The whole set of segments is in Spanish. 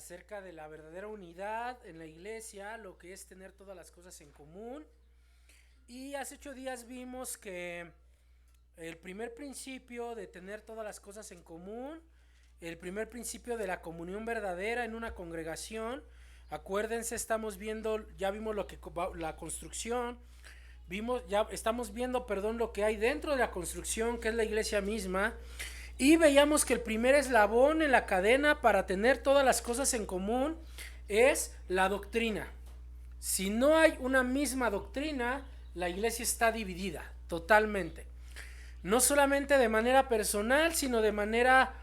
acerca de la verdadera unidad en la iglesia, lo que es tener todas las cosas en común. Y hace 8 días vimos que el primer principio de tener todas las cosas en común, el primer principio de la comunión verdadera en una congregación, acuérdense, ya vimos lo que la construcción, estamos viendo, lo que hay dentro de la construcción, que es la iglesia misma. Y veíamos que el primer eslabón en la cadena para tener todas las cosas en común es la doctrina. Si no hay una misma doctrina, la iglesia está dividida totalmente. No solamente de manera personal, sino de manera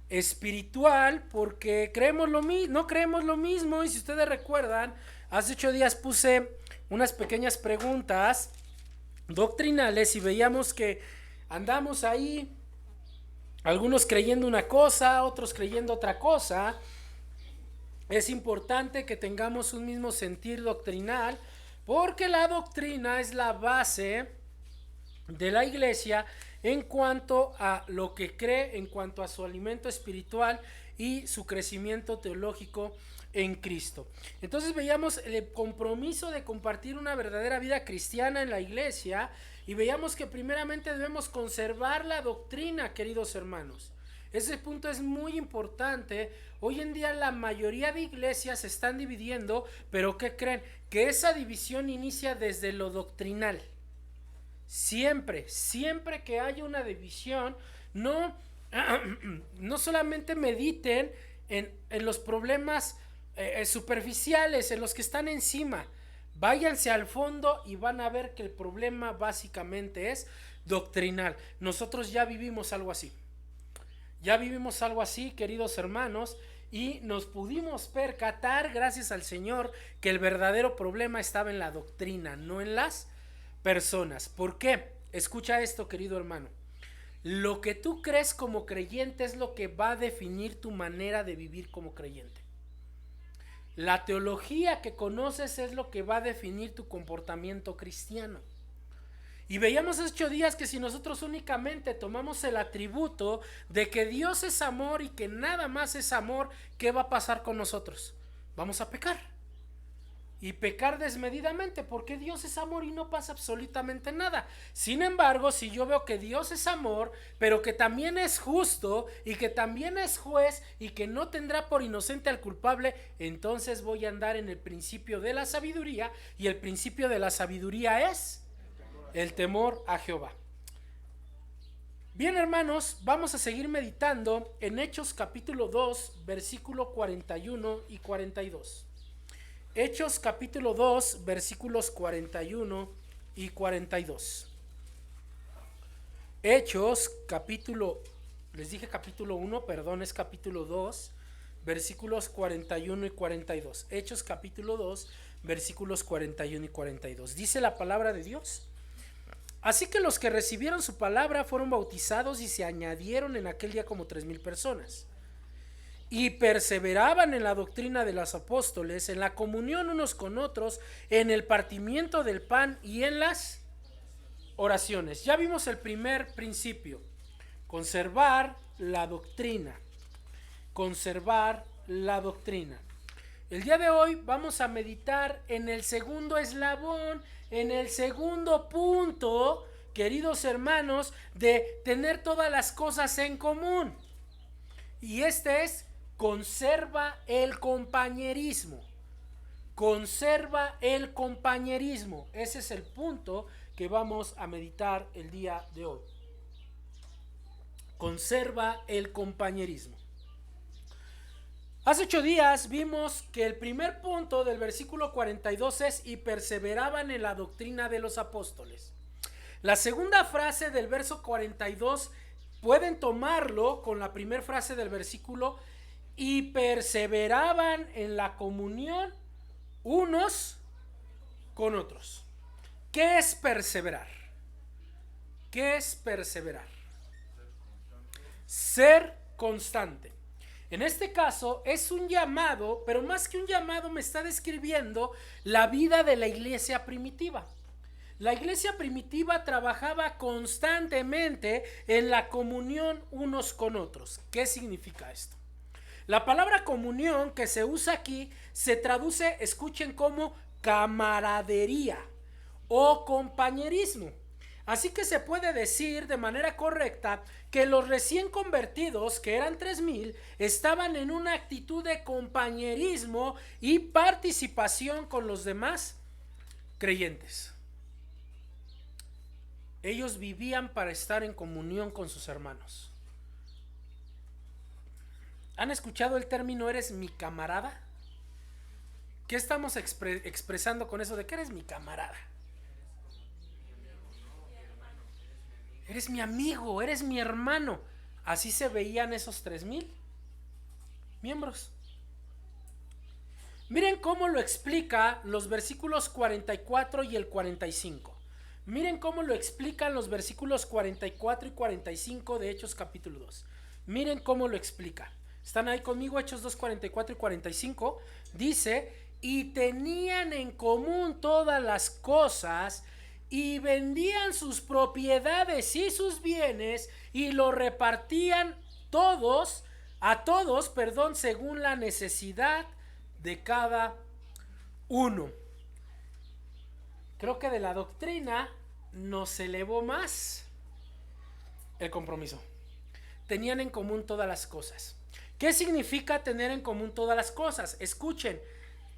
espiritual, porque no creemos lo mismo. Y si ustedes recuerdan, hace 8 días puse unas pequeñas preguntas doctrinales y veíamos que andamos ahí, algunos creyendo una cosa, otros creyendo otra cosa. Es importante que tengamos un mismo sentir doctrinal, porque la doctrina es la base de la iglesia en cuanto a lo que cree, en cuanto a su alimento espiritual y su crecimiento teológico en Cristo. Entonces veíamos el compromiso de compartir una verdadera vida cristiana en la iglesia, y veíamos que primeramente debemos conservar la doctrina, queridos hermanos. Ese punto es muy importante. Hoy en día la mayoría de iglesias se están dividiendo, pero ¿qué creen? Que esa división inicia desde lo doctrinal. Siempre que haya una división, no solamente mediten en los problemas superficiales, en los que están encima. Váyanse al fondo y van a ver que el problema básicamente es doctrinal. Nosotros ya vivimos algo así. Queridos hermanos, y nos pudimos percatar, gracias al Señor, que el verdadero problema estaba en la doctrina, no en las personas. ¿Por qué? Escucha esto, querido hermano. Lo que tú crees como creyente es lo que va a definir tu manera de vivir como creyente. La teología que conoces es lo que va a definir tu comportamiento cristiano. Y veíamos hace 8 días que si nosotros únicamente tomamos el atributo de que Dios es amor y que nada más es amor, ¿qué va a pasar con nosotros? Vamos a pecar. Y pecar desmedidamente, porque Dios es amor y no pasa absolutamente nada. Sin embargo, si yo veo que Dios es amor, pero que también es justo y que también es juez y que no tendrá por inocente al culpable, entonces voy a andar en el principio de la sabiduría, y el principio de la sabiduría es el temor a Jehová. Bien, hermanos, vamos a seguir meditando en Hechos capítulo 2, versículo 41 y 42. Hechos capítulo 2, versículos 41 y 42. Hechos capítulo 1, es capítulo 2, versículos 41 y 42. Hechos capítulo 2, versículos 41 y 42. Dice la palabra de Dios: así que los que recibieron su palabra fueron bautizados, y se añadieron en aquel día como 3,000 personas. Y perseveraban en la doctrina de los apóstoles, en la comunión unos con otros, en el partimiento del pan y en las oraciones. Ya vimos el primer principio: conservar la doctrina. Conservar la doctrina. El día de hoy vamos a meditar en el segundo eslabón, en el segundo punto, queridos hermanos, de tener todas las cosas en común. Y este es: conserva el compañerismo. Conserva el compañerismo. Ese es el punto que vamos a meditar el día de hoy. Conserva el compañerismo. Hace 8 días vimos que el primer punto del versículo 42 es: y perseveraban en la doctrina de los apóstoles. La segunda frase del verso 42 pueden tomarlo con la primera frase del versículo: y perseveraban en la comunión unos con otros. ¿Qué es perseverar? ¿Qué es perseverar? Ser constante. En este caso es un llamado, pero más que un llamado me está describiendo la vida de la iglesia primitiva. La iglesia primitiva trabajaba constantemente en la comunión unos con otros. ¿Qué significa esto? La palabra comunión que se usa aquí se traduce, escuchen, como camaradería o compañerismo. Así que se puede decir de manera correcta que los recién convertidos, que eran 3,000, estaban en una actitud de compañerismo y participación con los demás creyentes. Ellos vivían para estar en comunión con sus hermanos. ¿Han escuchado el término "eres mi camarada"? ¿Qué estamos expresando con eso de que eres mi camarada? Eres mi amigo, eres mi hermano. Así se veían esos 3,000 miembros. Miren cómo lo explica los versículos 44 y el 45. Miren cómo lo explican los versículos 44 y 45 de Hechos capítulo 2. Miren cómo lo explica. ¿Están ahí conmigo? Hechos 2, 44 y 45. Dice: y tenían en común todas las cosas, y vendían sus propiedades y sus bienes, y lo repartían a todos, según la necesidad de cada uno. Creo que de la doctrina nos elevó más el compromiso. Tenían en común todas las cosas. ¿Qué significa tener en común todas las cosas? Escuchen: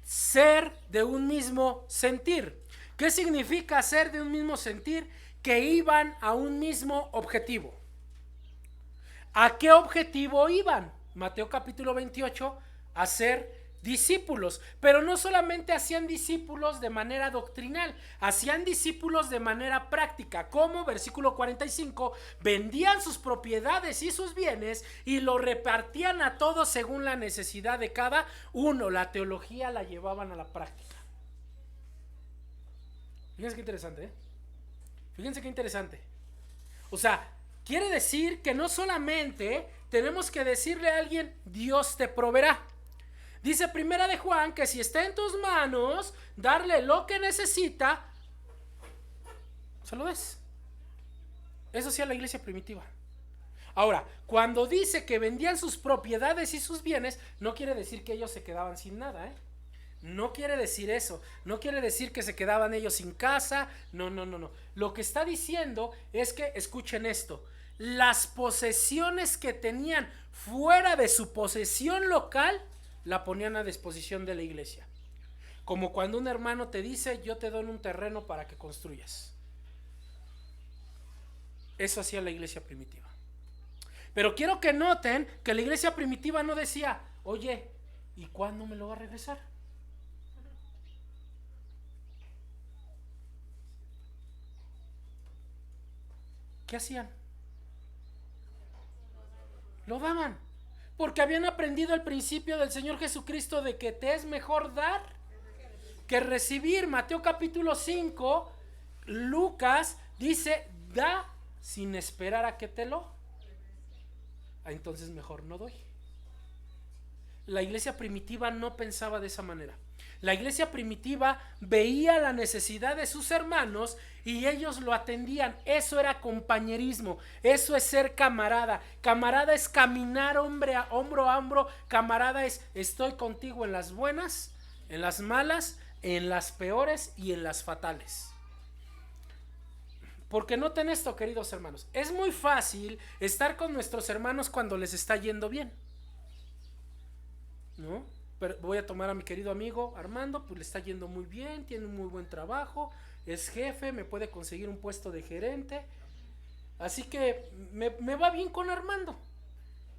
ser de un mismo sentir. ¿Qué significa ser de un mismo sentir? Que iban a un mismo objetivo. ¿A qué objetivo iban? Mateo capítulo 28, a ser discípulos. Pero no solamente hacían discípulos de manera doctrinal, hacían discípulos de manera práctica. Como versículo 45, vendían sus propiedades y sus bienes y lo repartían a todos según la necesidad de cada uno. La teología la llevaban a la práctica. Fíjense qué interesante, ¿eh? Fíjense qué interesante. O sea, quiere decir que no solamente tenemos que decirle a alguien: Dios te proveerá. Dice Primera de Juan que si está en tus manos darle lo que necesita, se lo des. Eso hacía la iglesia primitiva. Ahora, cuando dice que vendían sus propiedades y sus bienes, no quiere decir que ellos se quedaban sin nada, ¿eh? No quiere decir eso. No quiere decir que se quedaban ellos sin casa. No. Lo que está diciendo es que, escuchen esto: las posesiones que tenían fuera de su posesión local la ponían a disposición de la iglesia. Como cuando un hermano te dice: yo te doy un terreno para que construyas. Eso hacía la iglesia primitiva. Pero quiero que noten que la iglesia primitiva no decía: oye, ¿y cuándo me lo va a regresar? ¿Qué hacían? Lo daban. Porque habían aprendido el principio del Señor Jesucristo de que te es mejor dar que recibir. Mateo capítulo 5, Lucas dice: da sin esperar a que te lo. Entonces mejor no doy. La iglesia primitiva no pensaba de esa manera. La iglesia primitiva veía la necesidad de sus hermanos y ellos lo atendían. Eso era compañerismo. Eso es ser camarada. Camarada es caminar hombro a hombro. Camarada es: estoy contigo en las buenas, en las malas, en las peores y en las fatales. Porque noten esto, queridos hermanos: es muy fácil estar con nuestros hermanos cuando les está yendo bien, ¿no? Pero voy a tomar a mi querido amigo Armando, pues le está yendo muy bien, tiene un muy buen trabajo, es jefe, me puede conseguir un puesto de gerente, así que me va bien con Armando.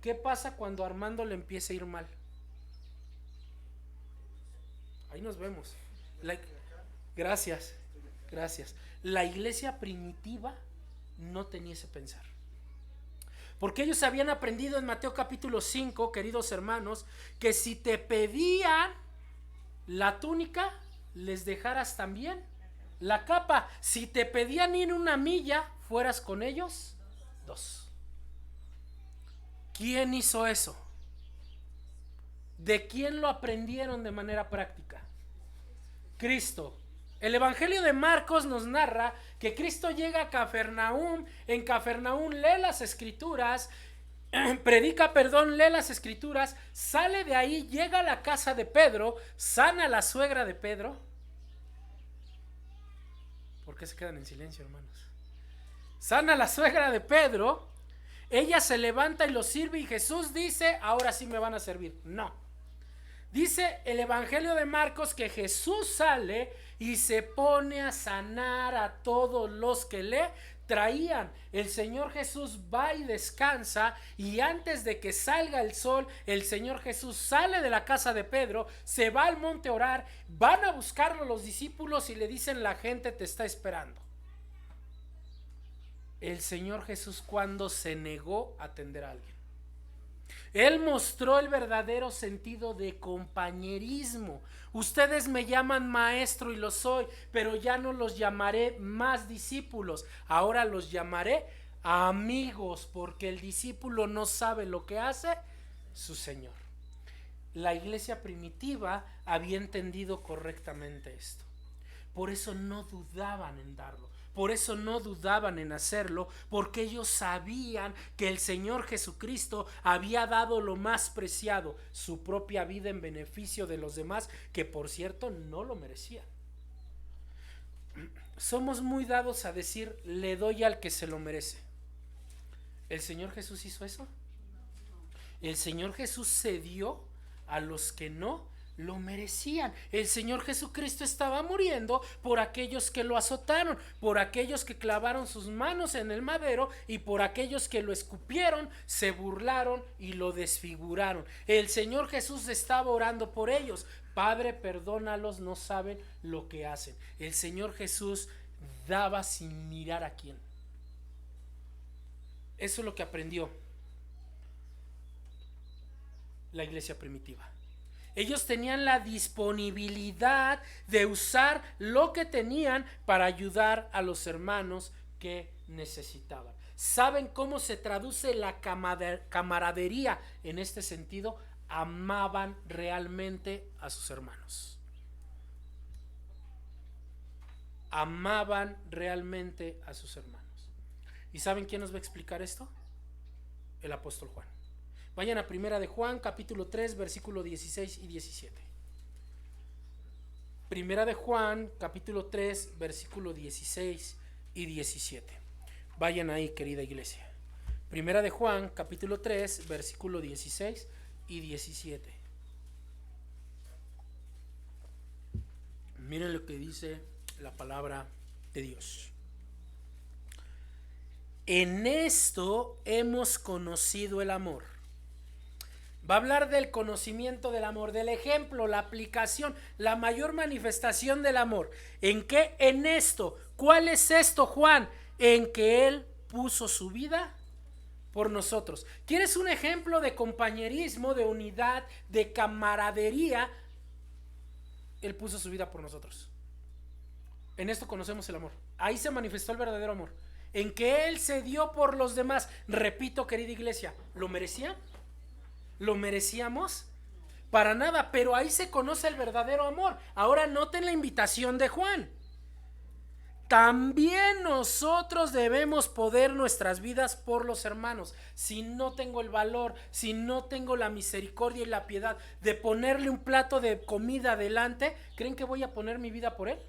¿Qué pasa cuando a Armando le empieza a ir mal? Ahí nos vemos. Gracias. La iglesia primitiva no tenía ese pensar. Porque ellos habían aprendido en Mateo capítulo 5, queridos hermanos, que si te pedían la túnica, les dejaras también la capa. Si te pedían ir 1 milla, fueras con ellos 2. ¿Quién hizo eso? ¿De quién lo aprendieron de manera práctica? Cristo. El Evangelio de Marcos nos narra que Cristo llega a Cafarnaúm. En Cafarnaúm lee las escrituras predica, perdón, lee las escrituras, sale de ahí, llega a la casa de Pedro, sana a la suegra de Pedro. ¿Por qué se quedan en silencio, hermanos? Sana a la suegra de Pedro, ella se levanta y lo sirve y Jesús dice, ahora sí me van a servir. No. Dice el Evangelio de Marcos que Jesús sale y se pone a sanar a todos los que le traían. El Señor Jesús va y descansa, y antes de que salga el sol, el Señor Jesús sale de la casa de Pedro, se va al monte a orar, van a buscarlo los discípulos y le dicen, la gente te está esperando. El Señor Jesús, cuando se negó a atender a alguien, Él mostró el verdadero sentido de compañerismo. Ustedes me llaman maestro y lo soy, pero ya no los llamaré más discípulos, ahora los llamaré amigos, porque el discípulo no sabe lo que hace su Señor. La iglesia primitiva había entendido correctamente esto. Por eso no dudaban en darlo. Por eso no dudaban en hacerlo, porque ellos sabían que el Señor Jesucristo había dado lo más preciado, su propia vida en beneficio de los demás, que por cierto no lo merecían. Somos muy dados a decir, le doy al que se lo merece. ¿El Señor Jesús hizo eso? El Señor Jesús se dio a los que no lo merecían. El Señor Jesucristo estaba muriendo por aquellos que lo azotaron, por aquellos que clavaron sus manos en el madero y por aquellos que lo escupieron, se burlaron y lo desfiguraron. El Señor Jesús estaba orando por ellos. Padre, perdónalos, no saben lo que hacen. El Señor Jesús daba sin mirar a quién. Eso es lo que aprendió la iglesia primitiva. Ellos tenían la disponibilidad de usar lo que tenían para ayudar a los hermanos que necesitaban. ¿Saben cómo se traduce la camaradería en este sentido? Amaban realmente a sus hermanos. Amaban realmente a sus hermanos. ¿Y saben quién nos va a explicar esto? El apóstol Juan. Vayan a Primera de Juan, capítulo 3, versículo 16 y 17. Primera de Juan, capítulo 3, versículo 16 y 17. Vayan ahí, querida iglesia. Primera de Juan, capítulo 3, versículo 16 y 17. Miren lo que dice la palabra de Dios. En esto hemos conocido el amor. Va a hablar del conocimiento del amor, del ejemplo, la aplicación, la mayor manifestación del amor. ¿En qué? En esto. ¿Cuál es esto, Juan? En que Él puso su vida por nosotros. ¿Quieres un ejemplo de compañerismo, de unidad, de camaradería? Él puso su vida por nosotros. En esto conocemos el amor. Ahí se manifestó el verdadero amor. En que Él se dio por los demás. Repito, querida iglesia, ¿lo merecía? ¿Lo merecíamos? Para nada, pero ahí se conoce el verdadero amor. Ahora noten la invitación de Juan. También nosotros debemos poner nuestras vidas por los hermanos. Si no tengo el valor, si no tengo la misericordia y la piedad de ponerle un plato de comida delante, ¿creen que voy a poner mi vida por él?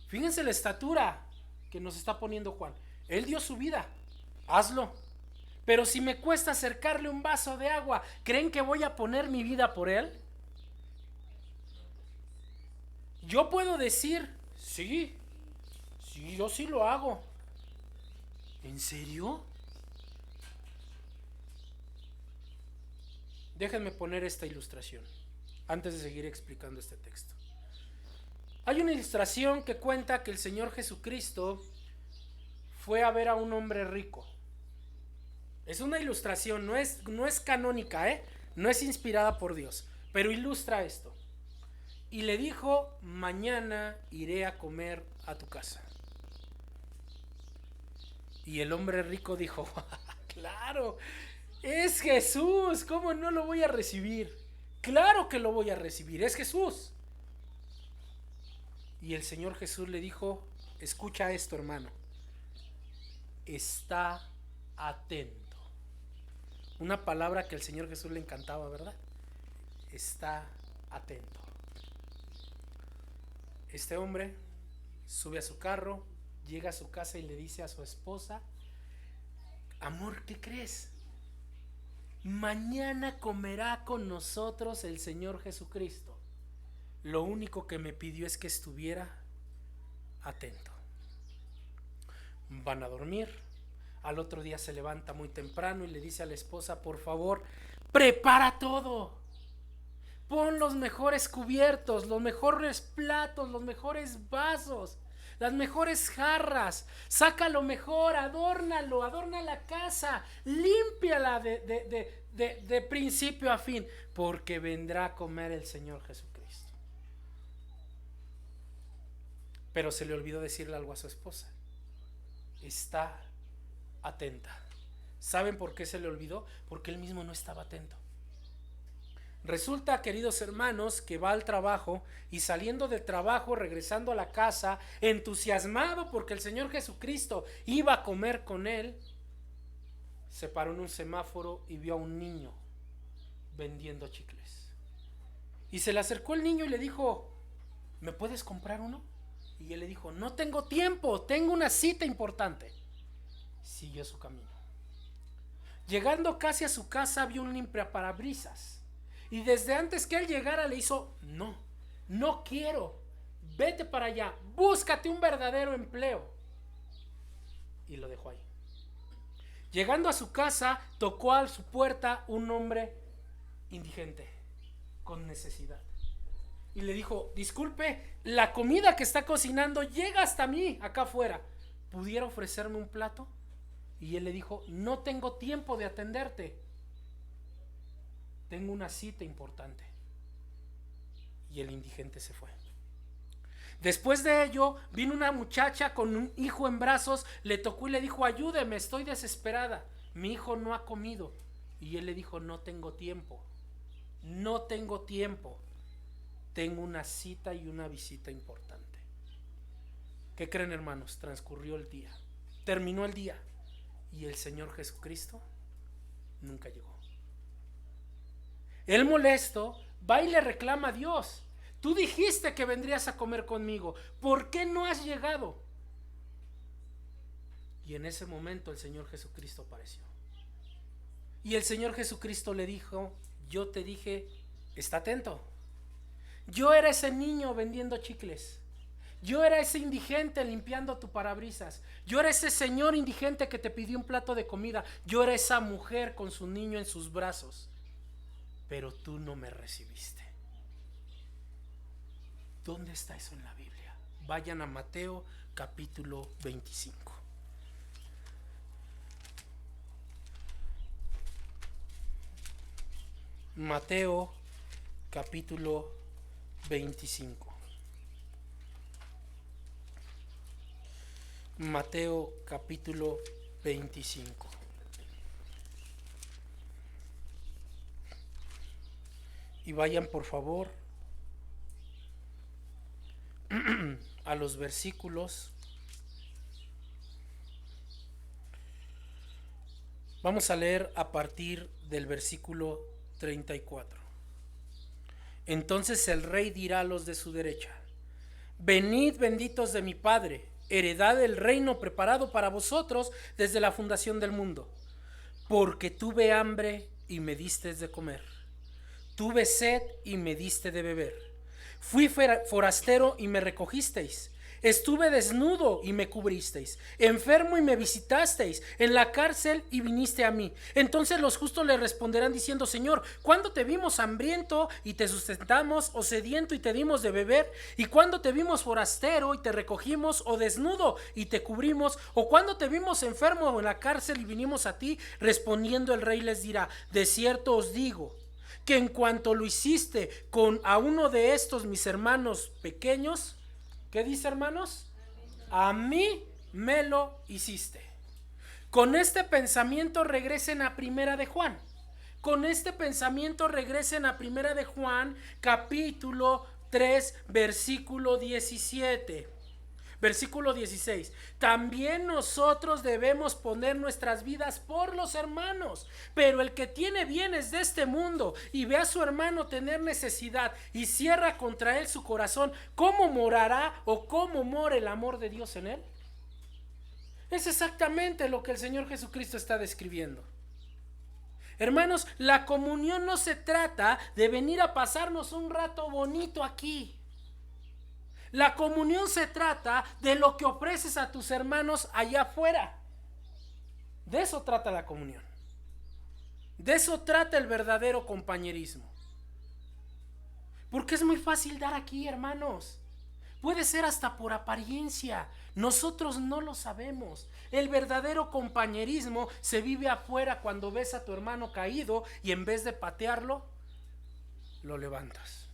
Fíjense la estatura que nos está poniendo Juan. Él dio su vida. Hazlo. Pero si me cuesta acercarle un vaso de agua, ¿creen que voy a poner mi vida por él? Yo puedo decir, sí, yo sí lo hago. ¿En serio? Déjenme poner esta ilustración antes de seguir explicando este texto. Hay una ilustración que cuenta que el Señor Jesucristo fue a ver a un hombre rico. Es una ilustración, no es canónica, no es inspirada por Dios, pero ilustra esto. Y le dijo, mañana iré a comer a tu casa. Y el hombre rico dijo, claro, es Jesús, ¿cómo no lo voy a recibir? Claro que lo voy a recibir, es Jesús. Y el Señor Jesús le dijo, escucha esto, hermano. está atento. Una palabra que al Señor Jesús le encantaba, ¿verdad? Está atento. Este hombre sube a su carro, llega a su casa y le dice a su esposa: amor, ¿qué crees? Mañana comerá con nosotros el Señor Jesucristo. Lo único que me pidió es que estuviera atento. Van a dormir. Al otro día se levanta muy temprano y le dice a la esposa: por favor, prepara todo. Pon los mejores cubiertos, los mejores platos, los mejores vasos, las mejores jarras. Saca lo mejor, adórnalo, adorna la casa, límpiala de principio a fin, porque vendrá a comer el Señor Jesucristo. Pero se le olvidó decirle algo a su esposa: está atenta. ¿Saben por qué se le olvidó? Porque él mismo no estaba atento. Resulta, queridos hermanos, que va al trabajo y saliendo del trabajo, regresando a la casa, entusiasmado porque el Señor Jesucristo iba a comer con él, se paró en un semáforo y vio a un niño vendiendo chicles. Y se le acercó el niño y le dijo: ¿me puedes comprar uno? Y él le dijo: no tengo tiempo, tengo una cita importante. Siguió su camino. Llegando casi a su casa, vio un limpiaparabrisas. Y desde antes que él llegara le hizo: no quiero, vete para allá, búscate un verdadero empleo. Y lo dejó ahí. Llegando a su casa, tocó a su puerta un hombre indigente, con necesidad. Y le dijo: disculpe, la comida que está cocinando llega hasta mí acá afuera, ¿pudiera ofrecerme un plato? Y él le dijo: no tengo tiempo de atenderte, tengo una cita importante. Y el indigente se fue. Después de ello vino una muchacha con un hijo en brazos, le tocó y le dijo: ayúdeme, estoy desesperada, mi hijo no ha comido. Y él le dijo: no tengo tiempo, tengo una cita y una visita importante. ¿Qué creen, hermanos? Transcurrió el día, terminó el día, y el Señor Jesucristo nunca llegó. Él, molesto, va y le reclama a Dios: tú dijiste que vendrías a comer conmigo, ¿por qué no has llegado? Y en ese momento el Señor Jesucristo apareció. Y el Señor Jesucristo le dijo: yo te dije, está atento. Yo era ese niño vendiendo chicles, yo era ese indigente limpiando tu parabrisas, yo era ese señor indigente que te pidió un plato de comida, yo era esa mujer con su niño en sus brazos, pero tú no me recibiste. ¿Dónde está eso en la Biblia? Vayan a Mateo capítulo 25. Mateo capítulo 25. Mateo capítulo 25. Y vayan por favor a los versículos. Vamos a leer a partir del versículo 34. Entonces el rey dirá a los de su derecha: venid, benditos de mi Padre, heredad el reino preparado para vosotros desde la fundación del mundo. Porque tuve hambre y me distes de comer, tuve sed y me diste de beber, fui forastero y me recogisteis, estuve desnudo y me cubristeis, enfermo y me visitasteis, en la cárcel y viniste a mí. Entonces los justos le responderán diciendo: Señor, ¿cuándo te vimos hambriento y te sustentamos, o sediento y te dimos de beber? ¿Y cuándo te vimos forastero y te recogimos, o desnudo y te cubrimos? ¿O cuándo te vimos enfermo o en la cárcel y vinimos a ti? Respondiendo el rey les dirá: de cierto os digo que en cuanto lo hiciste con a uno de estos mis hermanos pequeños, ¿qué dice, hermanos? A mí me lo hiciste. Con este pensamiento regresen a Primera de Juan. Con este pensamiento regresen a Primera de Juan, capítulo 3, versículo 17. Versículo 16. También nosotros debemos poner nuestras vidas por los hermanos. Pero el que tiene bienes de este mundo y ve a su hermano tener necesidad y cierra contra él su corazón, ¿cómo morará o cómo mora el amor de Dios en él? Es exactamente lo que el Señor Jesucristo está describiendo. Hermanos, la comunión no se trata de venir a pasarnos un rato bonito aquí. La comunión se trata de lo que ofreces a tus hermanos allá afuera. De eso trata la comunión. De eso trata el verdadero compañerismo. Porque es muy fácil dar aquí, hermanos. Puede ser hasta por apariencia. Nosotros no lo sabemos. El verdadero compañerismo se vive afuera cuando ves a tu hermano caído y en vez de patearlo, lo levantas.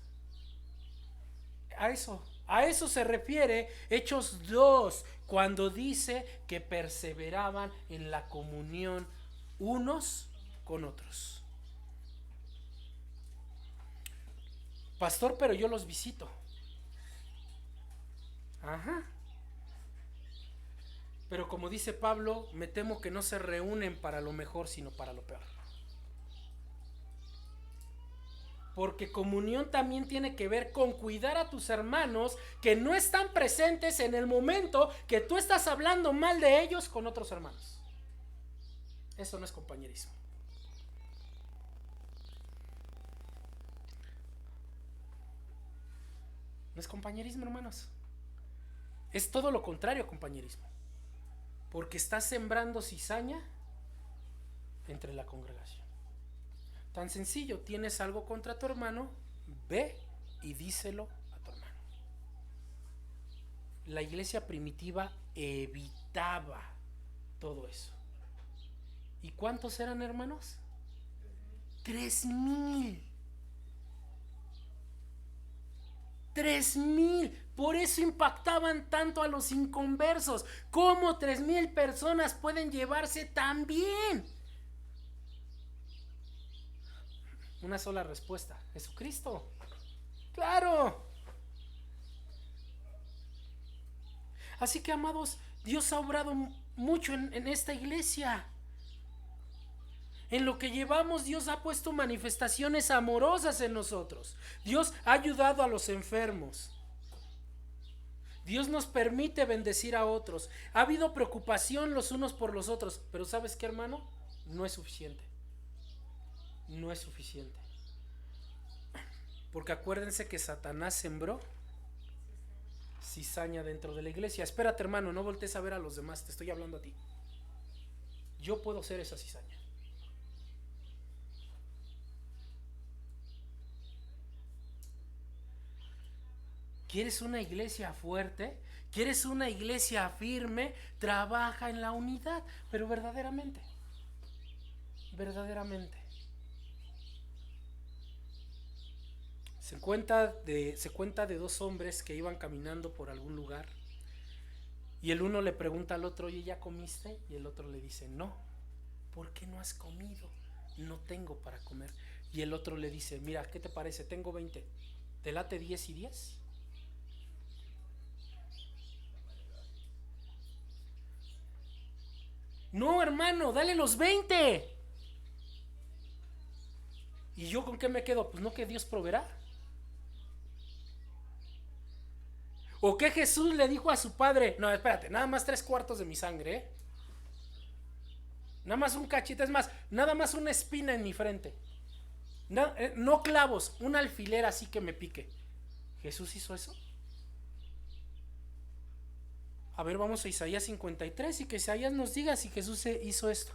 A eso se refiere Hechos 2, cuando dice que perseveraban en la comunión unos con otros. Pastor, pero yo los visito. Ajá. Pero como dice Pablo, me temo que no se reúnen para lo mejor, sino para lo peor. Porque comunión también tiene que ver con cuidar a tus hermanos que no están presentes en el momento que tú estás hablando mal de ellos con otros hermanos. Eso no es compañerismo. No es compañerismo, hermanos. Es todo lo contrario a compañerismo. Porque estás sembrando cizaña entre la congregación. Tan sencillo, tienes algo contra tu hermano, ve y díselo a tu hermano. La iglesia primitiva evitaba todo eso. ¿Y cuántos eran, hermanos? 3,000. 3,000. Por eso impactaban tanto a los inconversos. ¿Cómo 3,000 personas pueden llevarse tan bien? Una sola respuesta: Jesucristo. Claro. Así que, amados, Dios ha obrado mucho en esta iglesia. En lo que llevamos, Dios ha puesto manifestaciones amorosas en nosotros. Dios ha ayudado a los enfermos. Dios nos permite bendecir a otros. Ha habido preocupación los unos por los otros. Pero ¿sabes qué, hermano? No es suficiente. No es suficiente. Porque acuérdense que Satanás sembró cizaña dentro de la iglesia. Espérate, hermano, no voltees a ver a los demás. Te estoy hablando a ti. Yo puedo ser esa cizaña. ¿Quieres una iglesia fuerte? ¿Quieres una iglesia firme? Trabaja en la unidad, pero verdaderamente. Se cuenta de dos hombres que iban caminando por algún lugar y el uno le pregunta al otro: oye, ¿ya comiste? Y el otro le dice: no. ¿Por qué no has comido? No tengo para comer. Y el otro le dice: mira, ¿qué te parece? Tengo 20. ¿Te late 10 y 10? No, hermano, dale los 20. ¿Y yo con qué me quedo? Pues no, que Dios proveerá. ¿O qué Jesús le dijo a su padre? No, espérate, nada más 3/4 de mi sangre, ¿eh? Nada más un cachito, es más, nada más una espina en mi frente. No clavos, un alfiler así que me pique. ¿Jesús hizo eso? A ver, vamos a Isaías 53 y que Isaías nos diga si Jesús hizo esto.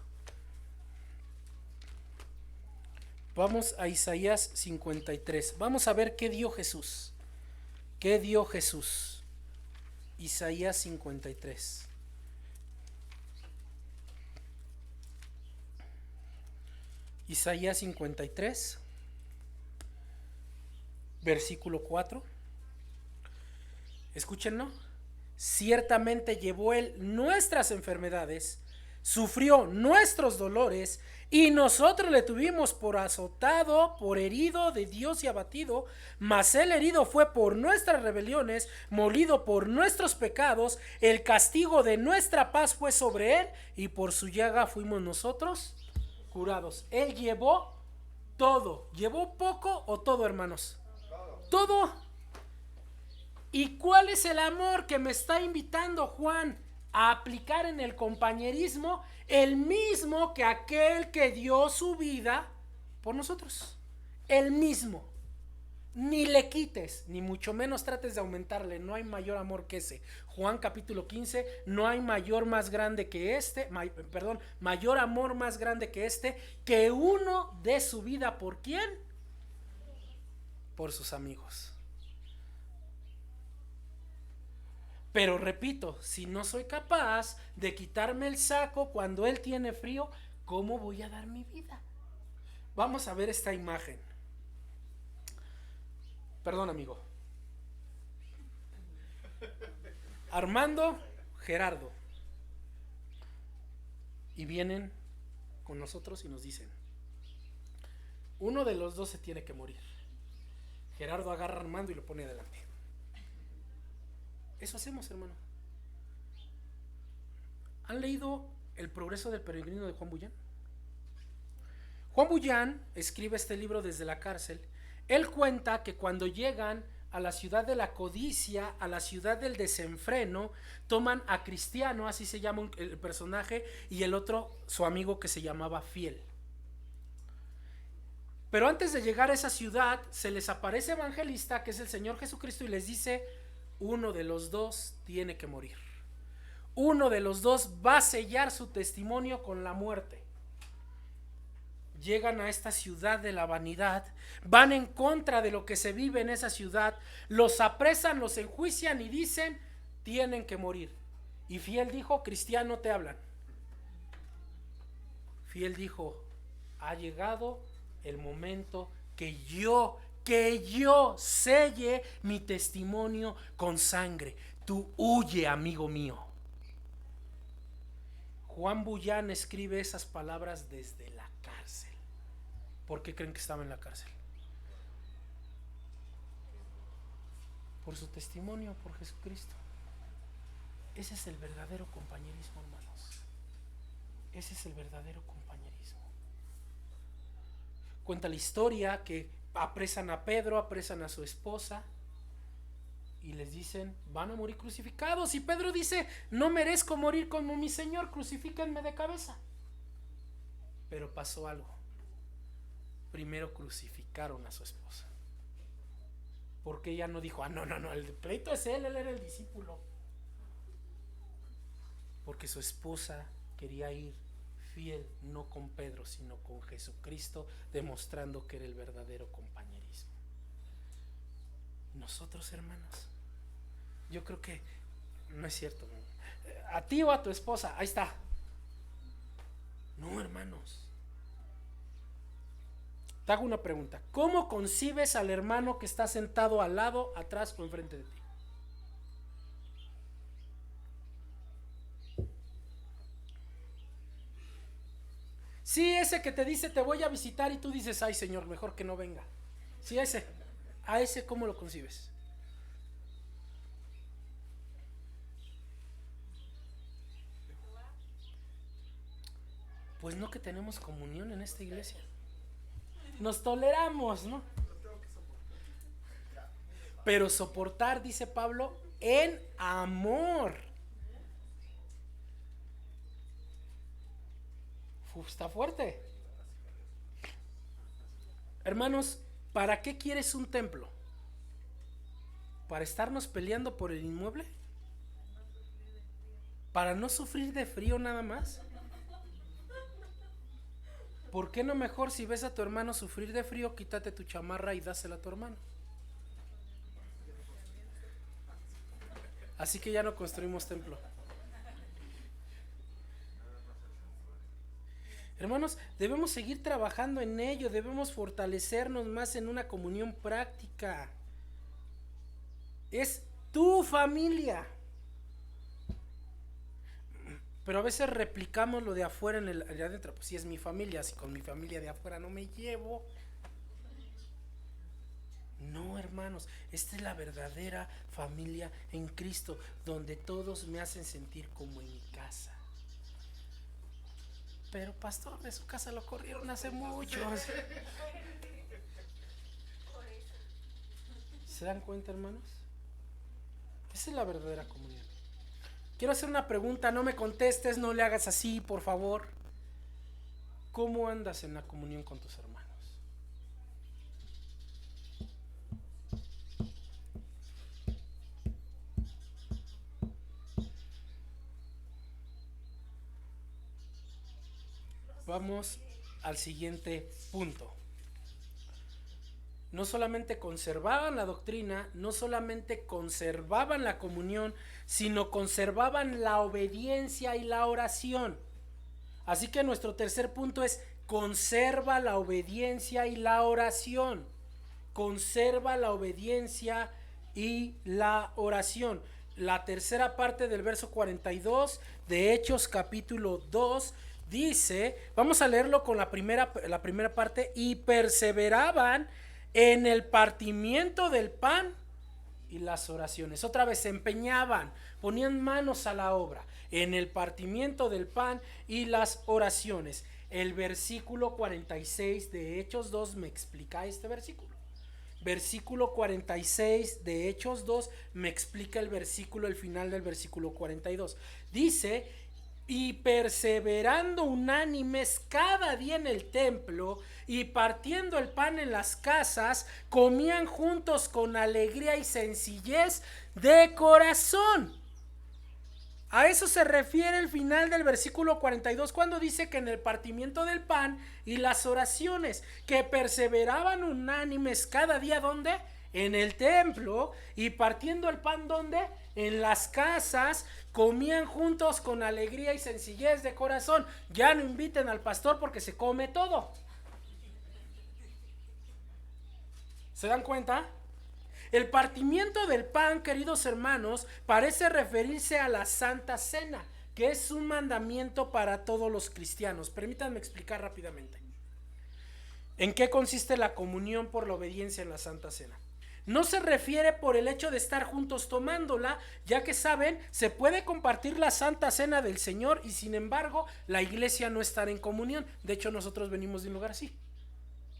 Vamos a Isaías 53. Vamos a ver qué dio Jesús. ¿Qué dio Jesús? Isaías 53. Isaías 53, versículo 4. Escúchenlo. Ciertamente llevó él nuestras enfermedades sufrió nuestros dolores, y nosotros le tuvimos por azotado, por herido de Dios y abatido. Mas el herido fue por nuestras rebeliones, molido por nuestros pecados. El castigo de nuestra paz fue sobre él, y por su llaga fuimos nosotros curados. Él llevó todo. ¿Llevó poco o todo, hermanos? Todo. ¿Y cuál es el amor que me está invitando Juan a aplicar en el compañerismo? El mismo que aquel que dio su vida por nosotros. El mismo. Ni le quites, ni mucho menos trates de aumentarle. No hay mayor amor que ese. Juan capítulo 15, no hay mayor más grande que este, mayor amor más grande que este, que uno dé su vida. ¿Por quién? Por sus amigos. Pero repito, si no soy capaz de quitarme el saco cuando él tiene frío, ¿cómo voy a dar mi vida? Vamos a ver esta imagen. Perdón, amigo. Armando, Gerardo. Y vienen con nosotros y nos dicen, uno de los dos se tiene que morir. Gerardo agarra a Armando y lo pone adelante. Eso hacemos, hermano. ¿Han leído El progreso del peregrino de Juan Bullán? Juan Bullán escribe este libro desde la cárcel. Él cuenta que cuando llegan a la ciudad de la codicia, a la ciudad del desenfreno, toman a Cristiano, así se llama el personaje, y el otro, su amigo, que se llamaba Fiel. Pero antes de llegar a esa ciudad, se les aparece Evangelista, que es el Señor Jesucristo, y les dice, uno de los dos tiene que morir. Uno de los dos va a sellar su testimonio con la muerte. Llegan a esta ciudad de la vanidad, van en contra de lo que se vive en esa ciudad, los apresan, los enjuician y dicen, tienen que morir. Y Fiel dijo, Cristiano, te hablan. Fiel dijo, ha llegado el momento que yo selle mi testimonio con sangre. Tú huye, amigo mío. Juan Bullán escribe esas palabras desde la cárcel. ¿Por qué creen que estaba en la cárcel? Por su testimonio, por Jesucristo. Ese es el verdadero compañerismo, hermanos. Ese es el verdadero compañerismo. Cuenta la historia que apresan a Pedro, apresan a su esposa y les dicen, van a morir crucificados. Y Pedro dice, no merezco morir como mi Señor, crucifíquenme de cabeza. Pero pasó algo. Primero crucificaron a su esposa. Porque ella no dijo, no, el pleito es él era el discípulo. Porque su esposa quería ir fiel, no con Pedro, sino con Jesucristo, demostrando que era el verdadero compañerismo. Nosotros, hermanos, yo creo que no es cierto, ¿no? A ti o a tu esposa, ahí está. No, hermanos. Te hago una pregunta. ¿Cómo concibes al hermano que está sentado al lado, atrás o enfrente de ti? Sí, ese que te dice te voy a visitar y tú dices, ay Señor, mejor que no venga. Sí, ese. ¿A ese cómo lo concibes? Pues no, que tenemos comunión en esta iglesia. Nos toleramos, ¿no? Pero soportar, dice Pablo, en amor. Está fuerte. Hermanos, ¿para qué quieres un templo? ¿Para estarnos peleando por el inmueble? ¿Para no sufrir de frío nada más? ¿Por qué no mejor, si ves a tu hermano sufrir de frío, quítate tu chamarra y dásela a tu hermano? Así que ya no construimos templo. Hermanos, debemos seguir trabajando en ello, debemos fortalecernos más en una comunión práctica. Es tu familia. Pero a veces replicamos lo de afuera en el de adentro. Pues si es mi familia, si con mi familia de afuera no me llevo. No, hermanos, esta es la verdadera familia en Cristo, donde todos me hacen sentir como en mi casa. Pero pastor, de su casa lo corrieron hace mucho. ¿Se dan cuenta, hermanos? Esa es la verdadera comunión. Quiero hacer una pregunta, no me contestes, no le hagas así, por favor. ¿Cómo andas en la comunión con tus hermanos? Vamos al siguiente punto. No solamente conservaban la doctrina, no solamente conservaban la comunión, sino conservaban la obediencia y la oración. Así que nuestro tercer punto es: conserva la obediencia y la oración. Conserva la obediencia y la oración. La tercera parte del verso 42 de Hechos capítulo 2 dice, vamos a leerlo con la primera parte: y perseveraban en el partimiento del pan y las oraciones. Otra vez, se empeñaban, ponían manos a la obra en el partimiento del pan y las oraciones. El versículo 46 de Hechos 2 me explica este versículo. Versículo 46 de Hechos 2 me explica el final del versículo 42. Dice: y perseverando unánimes cada día en el templo y partiendo el pan en las casas, comían juntos con alegría y sencillez de corazón. A eso se refiere el final del versículo 42, cuando dice que en el partimiento del pan y las oraciones, que perseveraban unánimes cada día, ¿dónde? En el templo, y partiendo el pan, ¿dónde? En las casas, comían juntos con alegría y sencillez de corazón. Ya no inviten al pastor porque se come todo. ¿Se dan cuenta? El partimiento del pan, queridos hermanos, parece referirse a la Santa Cena, que es un mandamiento para todos los cristianos. Permítanme explicar rápidamente. ¿En qué consiste la comunión por la obediencia en la Santa Cena? No se refiere por el hecho de estar juntos tomándola, ya que saben, se puede compartir la Santa Cena del Señor y sin embargo la iglesia no estar en comunión. De hecho, nosotros venimos de un lugar así.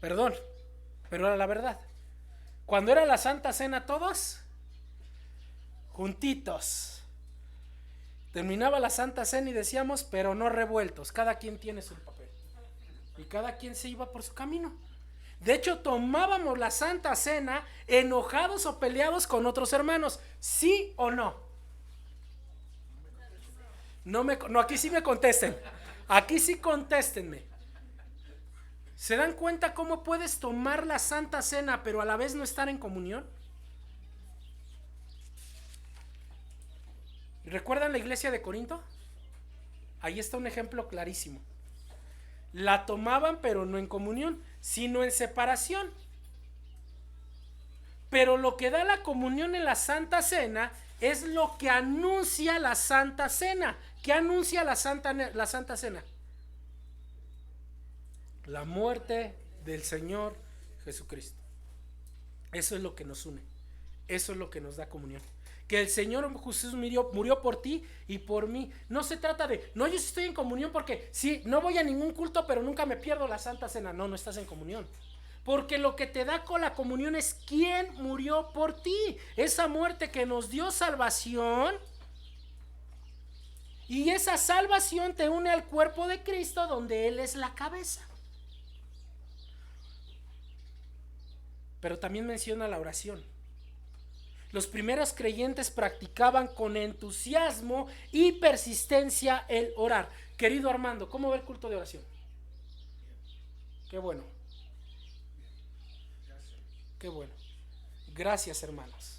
Perdón, pero era la verdad. Cuando era la Santa Cena, todos juntitos. Terminaba la Santa Cena y decíamos, pero no revueltos, cada quien tiene su papel. Y cada quien se iba por su camino. De hecho, tomábamos la Santa Cena enojados o peleados con otros hermanos. ¿Sí o no? No, aquí sí me contesten. Aquí sí contéstenme. ¿Se dan cuenta cómo puedes tomar la Santa Cena pero a la vez no estar en comunión? ¿Recuerdan la iglesia de Corinto? Ahí está un ejemplo clarísimo. La tomaban pero no en comunión, sino en separación. Pero lo que da la comunión en la Santa Cena es lo que anuncia la Santa Cena. ¿Qué anuncia la Santa Cena? La muerte del Señor Jesucristo. Eso es lo que nos une. Eso es lo que nos da comunión. Que el Señor Jesús murió por ti y por mí. No se trata de, no, yo estoy en comunión porque sí, no voy a ningún culto, pero nunca me pierdo la Santa Cena. No, no estás en comunión. Porque lo que te da con la comunión es quién murió por ti. Esa muerte que nos dio salvación. Y esa salvación te une al cuerpo de Cristo, donde Él es la cabeza. Pero también menciona la oración. Los primeros creyentes practicaban con entusiasmo y persistencia el orar. Querido Armando, ¿cómo va el culto de oración? Qué bueno. Qué bueno. Gracias, hermanos.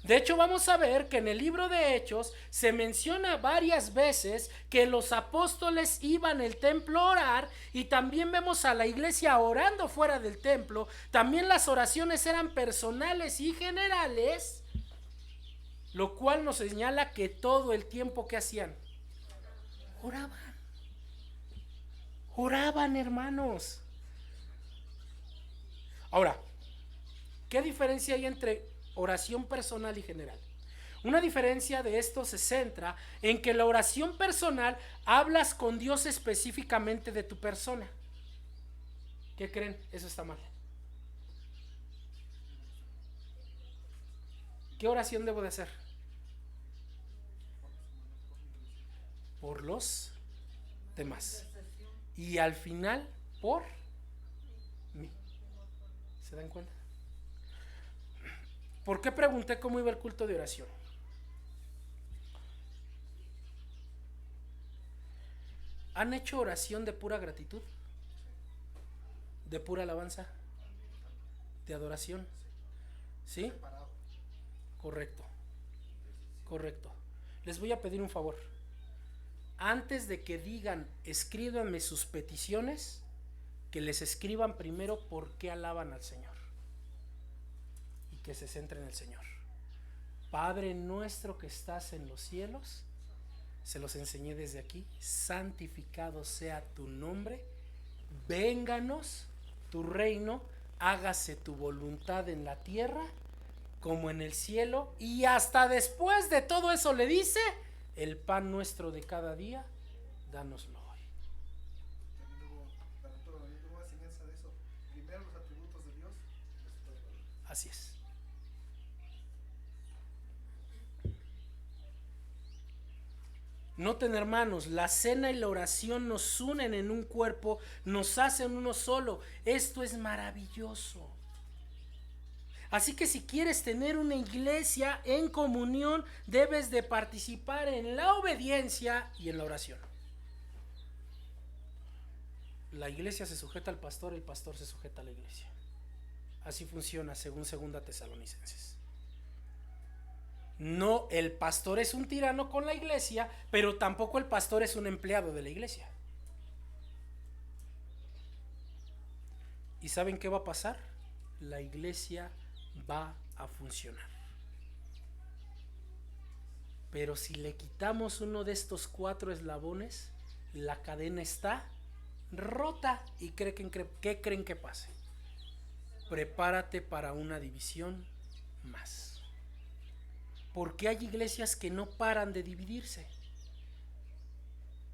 De hecho, vamos a ver que en el libro de Hechos se menciona varias veces que los apóstoles iban al templo a orar, y también vemos a la iglesia orando fuera del templo. También las oraciones eran personales y generales, lo cual nos señala que todo el tiempo que hacían, Oraban. Oraban, hermanos. Ahora, ¿qué diferencia hay entre oración personal y general? Una diferencia de esto se centra en que la oración personal hablas con Dios específicamente de tu persona. ¿Qué creen? Eso está mal. ¿Qué oración debo de hacer? Por los demás. Y al final, por mí. ¿Se dan cuenta? ¿Por qué pregunté cómo iba el culto de oración? ¿Han hecho oración de pura gratitud? ¿De pura alabanza? ¿De adoración? ¿Sí? Correcto. Correcto. Les voy a pedir un favor. Antes de que digan, escríbanme sus peticiones, que les escriban primero por qué alaban al Señor. Y que se centren en el Señor. Padre nuestro que estás en los cielos, se los enseñé desde aquí, santificado sea tu nombre, vénganos tu reino, hágase tu voluntad en la tierra como en el cielo. Y hasta después de todo eso le dice, el pan nuestro de cada día, dánoslo hoy. Así es. Noten, hermanos, la cena y la oración nos unen en un cuerpo, nos hacen uno solo. Esto es maravilloso. Así que si quieres tener una iglesia en comunión, debes de participar en la obediencia y en la oración. La iglesia se sujeta al pastor, el pastor se sujeta a la iglesia. Así funciona según 2 Tesalonicenses. No, el pastor es un tirano con la iglesia, pero tampoco el pastor es un empleado de la iglesia. ¿Y saben qué va a pasar? La iglesia va a funcionar. Pero si le quitamos uno de estos 4 eslabones, la cadena está rota. ¿Y qué creen que pase? Prepárate para una división más. Porque hay iglesias que no paran de dividirse.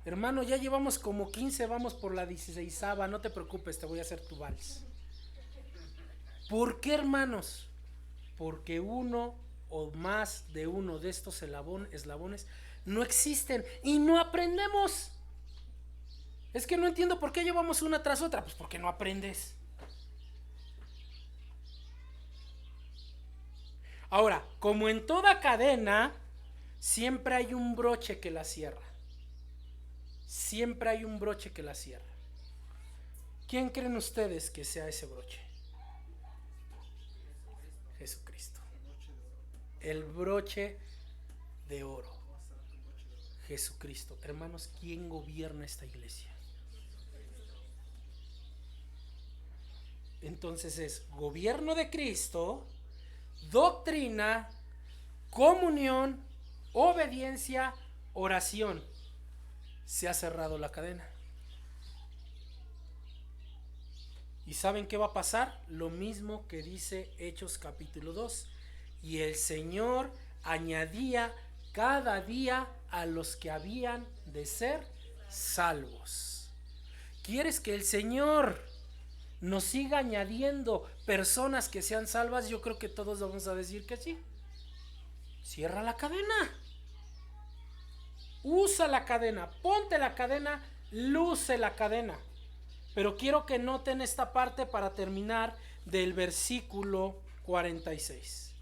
Hermano, ya llevamos como 15, vamos por la 16ª, no te preocupes, te voy a hacer tu vals. ¿Por qué, hermanos? Porque uno o más de uno de estos eslabones no existen y no aprendemos. Es que no entiendo por qué llevamos una tras otra. Pues porque no aprendes. Ahora, como en toda cadena, siempre hay un broche que la cierra. Siempre hay un broche que la cierra. ¿Quién creen ustedes que sea ese broche? Jesucristo. El broche de oro. Jesucristo. Hermanos, ¿quién gobierna esta iglesia? Entonces es gobierno de Cristo, doctrina, comunión, obediencia, oración. Se ha cerrado la cadena. ¿Y saben qué va a pasar? Lo mismo que dice Hechos capítulo 2. Y el Señor añadía cada día a los que habían de ser salvos. ¿Quieres que el Señor nos siga añadiendo personas que sean salvas? Yo creo que todos vamos a decir que sí. Cierra la cadena. Usa la cadena, ponte la cadena, luce la cadena. Pero quiero que noten esta parte para terminar del versículo 46.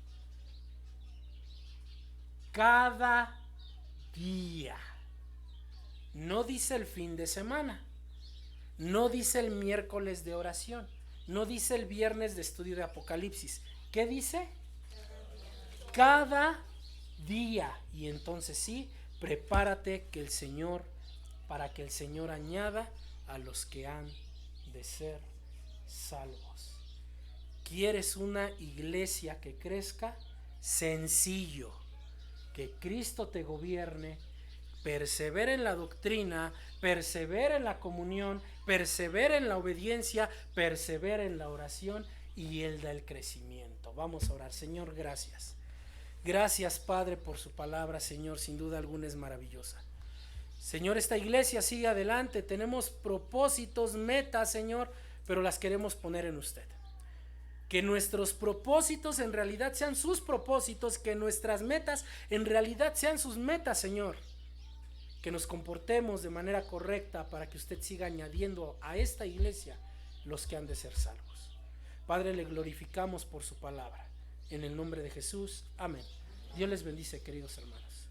Cada día. No dice el fin de semana. No dice el miércoles de oración. No dice el viernes de estudio de Apocalipsis. ¿Qué dice? Cada día. Y entonces sí, prepárate que el Señor, para que el Señor añada a los que han de ser salvos. ¿Quieres una iglesia que crezca? Sencillo. Que Cristo te gobierne, persevera en la doctrina, persevera en la comunión, persevera en la obediencia, persevera en la oración y Él da el crecimiento. Vamos a orar. Señor, gracias. Gracias, Padre, por su palabra, Señor. Sin duda alguna es maravillosa. Señor, esta iglesia sigue adelante. Tenemos propósitos, metas, Señor, pero las queremos poner en usted. Que nuestros propósitos en realidad sean sus propósitos, que nuestras metas en realidad sean sus metas, Señor. Que nos comportemos de manera correcta para que usted siga añadiendo a esta iglesia los que han de ser salvos. Padre, le glorificamos por su palabra. En el nombre de Jesús, amén. Dios les bendice, queridos hermanos.